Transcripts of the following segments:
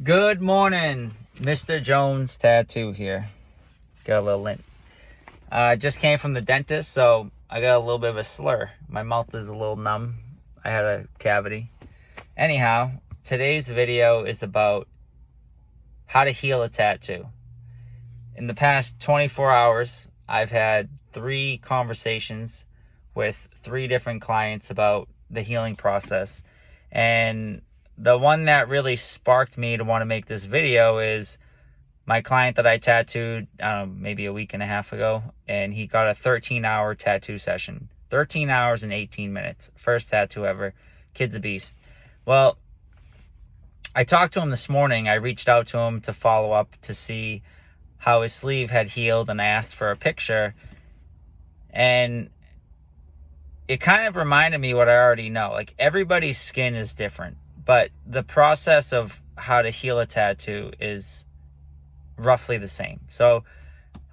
Good morning, Mr. Jones Tattoo here. Got a little lint. I just came from the dentist, so I got a little bit of a slur. My mouth is a little numb. I had a cavity. Anyhow, today's video is about how to heal a tattoo. In the past 24 hours, I've had 3 conversations with 3 different clients about the healing process. And the one that really sparked me to want to make this video is my client that I tattooed maybe a week and a half ago, and he got a 13-hour tattoo session. 13 hours and 18 minutes. First tattoo ever. Kid's a beast. Well, I talked to him this morning. I reached out to him to follow up to see how his sleeve had healed, and I asked for a picture. And it kind of reminded me what I already know. Like, everybody's skin is different, but the process of how to heal a tattoo is roughly the same. So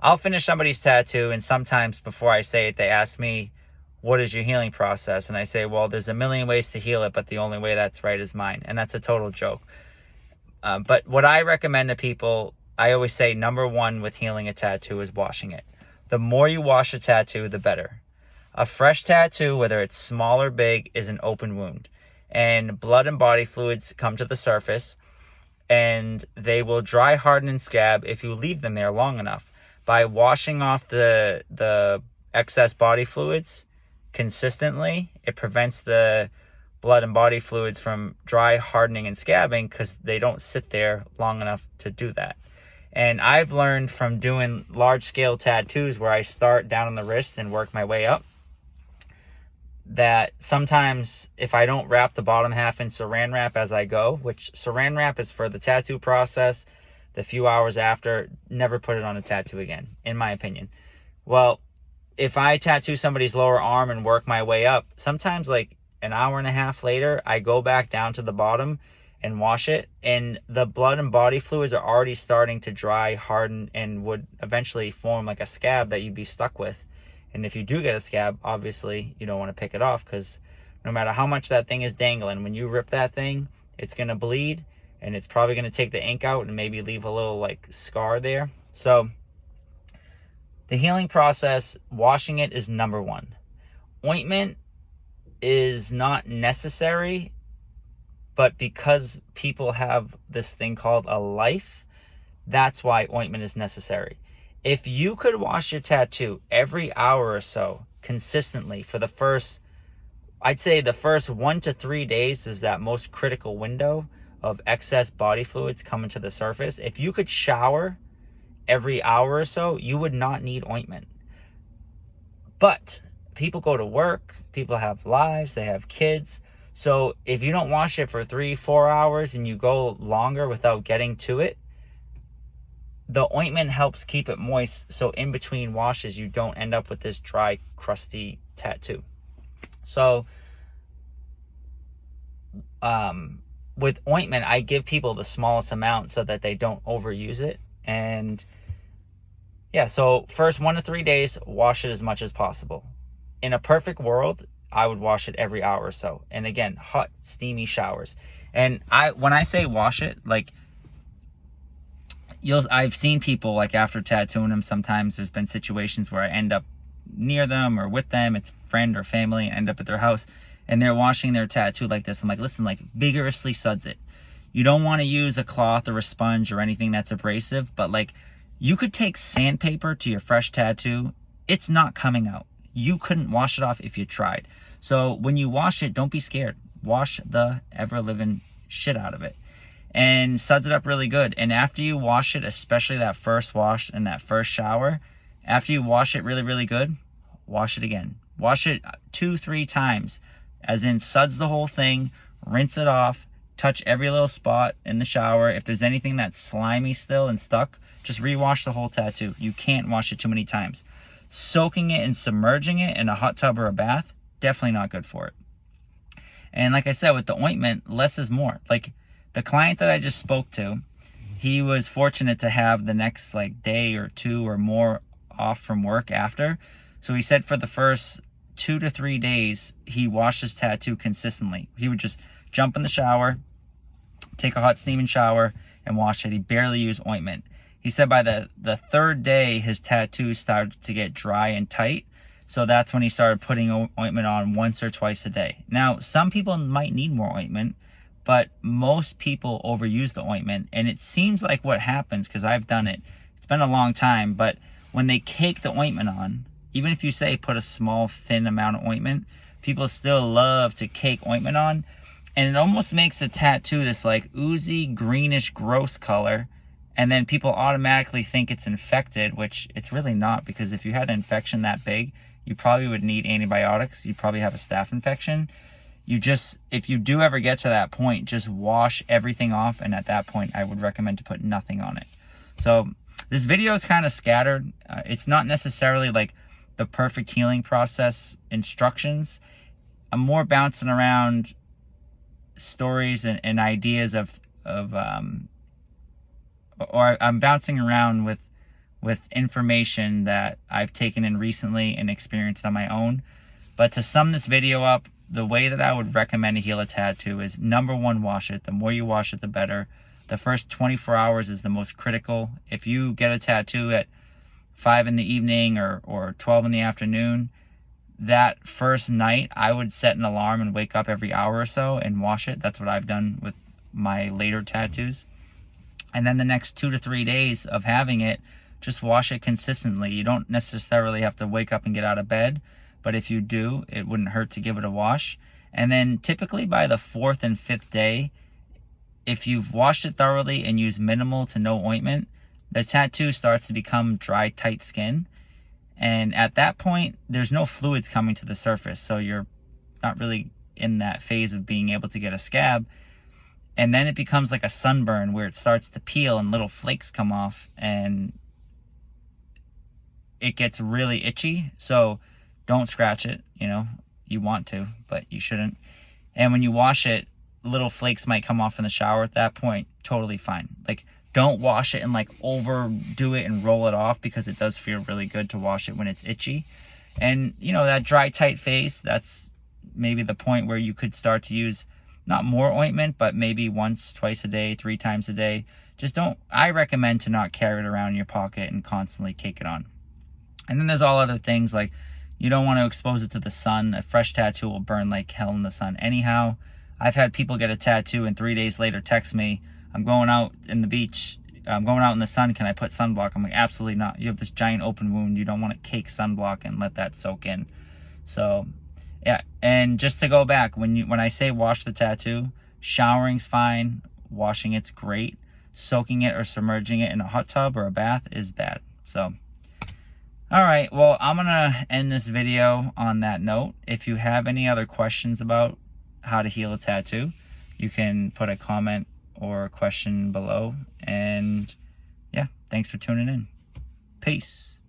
I'll finish somebody's tattoo, and sometimes before I say it, they ask me, what is your healing process? And I say, well, there's a million ways to heal it, but the only way that's right is mine. And that's a total joke. But what I recommend to people, I always say number 1 with healing a tattoo is washing it. The more you wash a tattoo, the better. A fresh tattoo, whether it's small or big, is an open wound. And blood and body fluids come to the surface, and they will dry, harden, and scab if you leave them there long enough. By washing off the excess body fluids consistently, it prevents the blood and body fluids from dry, hardening, and scabbing because they don't sit there long enough to do that. And I've learned from doing large-scale tattoos where I start down on the wrist and work my way up, that sometimes if I don't wrap the bottom half in saran wrap as I go, which saran wrap is for the tattoo process, the few hours after, never put it on a tattoo again, in my opinion. Well, if I tattoo somebody's lower arm and work my way up, sometimes like an hour and a half later, I go back down to the bottom and wash it, and the blood and body fluids are already starting to dry, harden, and would eventually form like a scab that you'd be stuck with. And if you do get a scab, obviously you don't want to pick it off, because no matter how much that thing is dangling, when you rip that thing, it's going to bleed, and it's probably going to take the ink out and maybe leave a little like scar there. So the healing process, washing it, is number 1. Ointment is not necessary, but because people have this thing called a life, that's why ointment is necessary. If you could wash your tattoo every hour or so consistently for the first, I'd say the first 1 to 3 days is that most critical window of excess body fluids coming to the surface. If you could shower every hour or so, you would not need ointment. But people go to work, people have lives, they have kids. So if you don't wash it for 3-4 hours and you go longer without getting to it, the ointment helps keep it moist, so in between washes you don't end up with this dry, crusty tattoo. So with ointment, I give people the smallest amount so that they don't overuse it. And yeah, so first 1 to 3 days, wash it as much as possible. In a perfect world, I would wash it every hour or so. And again, hot, steamy showers. And when I say wash it, like, I've seen people, like, after tattooing them, sometimes there's been situations where I end up near them or with them, it's friend or family, end up at their house, and they're washing their tattoo like this. I'm like, listen, like, vigorously suds it. You don't want to use a cloth or a sponge or anything that's abrasive, but like, you could take sandpaper to your fresh tattoo. It's not coming out. You couldn't wash it off if you tried. So when you wash it, don't be scared. Wash the ever-living shit out of it. And suds it up really good. And after you wash it, especially that first wash and that first shower, after you wash it really, really good, wash it again. Wash it 2-3 times, as in suds the whole thing, rinse it off, touch every little spot in the shower. If there's anything that's slimy still and stuck, just rewash the whole tattoo. You can't wash it too many times. Soaking it and submerging it in a hot tub or a bath, definitely not good for it. And like I said, with the ointment, less is more. Like, the client that I just spoke to, he was fortunate to have the next like day or 2 or more off from work after. So he said for the first 2 to 3 days, he washed his tattoo consistently. He would just jump in the shower, take a hot steaming shower, and wash it. He barely used ointment. He said by the third day, his tattoo started to get dry and tight. So that's when he started putting ointment on once or twice a day. Now, some people might need more ointment, but most people overuse the ointment. And it seems like what happens, because I've done it, it's been a long time, but when they cake the ointment on, even if you say put a small thin amount of ointment, people still love to cake ointment on. And it almost makes the tattoo this like oozy, greenish, gross color. And then people automatically think it's infected, which it's really not, because if you had an infection that big, you probably would need antibiotics. You probably have a staph infection. If you do ever get to that point, just wash everything off. And at that point, I would recommend to put nothing on it. So this video is kind of scattered. It's not necessarily like the perfect healing process instructions. I'm more bouncing around stories and ideas or I'm bouncing around with information that I've taken in recently and experienced on my own. But to sum this video up, the way that I would recommend to heal a tattoo is, number one, wash it. The more you wash it, the better. The first 24 hours is the most critical. If you get a tattoo at 5 in the evening or 12 in the afternoon, that first night, I would set an alarm and wake up every hour or so and wash it. That's what I've done with my later tattoos. And then the next 2 to 3 days of having it, just wash it consistently. You don't necessarily have to wake up and get out of bed, but if you do, it wouldn't hurt to give it a wash. And then typically by the 4th and 5th day, if you've washed it thoroughly and used minimal to no ointment, the tattoo starts to become dry, tight skin. And at that point, there's no fluids coming to the surface, so you're not really in that phase of being able to get a scab. And then it becomes like a sunburn where it starts to peel and little flakes come off and it gets really itchy. So don't scratch it, you want to, but you shouldn't. And when you wash it, little flakes might come off in the shower at that point. Totally fine. Like, don't wash it and like overdo it and roll it off, because it does feel really good to wash it when it's itchy. And that dry, tight phase, that's maybe the point where you could start to use not more ointment, but maybe once, twice a day, 3 times a day. I recommend to not carry it around in your pocket and constantly cake it on. And then there's all other things, like you don't want to expose it to the sun. A fresh tattoo will burn like hell in the sun anyhow. I've had people get a tattoo and 3 days later text me, I'm going out in the beach, I'm going out in the sun, can I put sunblock? I'm like, absolutely not. You have this giant open wound. You don't want to cake sunblock and let that soak in. So yeah, and just to go back, when I say wash the tattoo, showering's fine, washing it's great, soaking it or submerging it in a hot tub or a bath is bad. So, all right, well, I'm gonna end this video on that note. If you have any other questions about how to heal a tattoo, you can put a comment or a question below. And yeah, thanks for tuning in. Peace.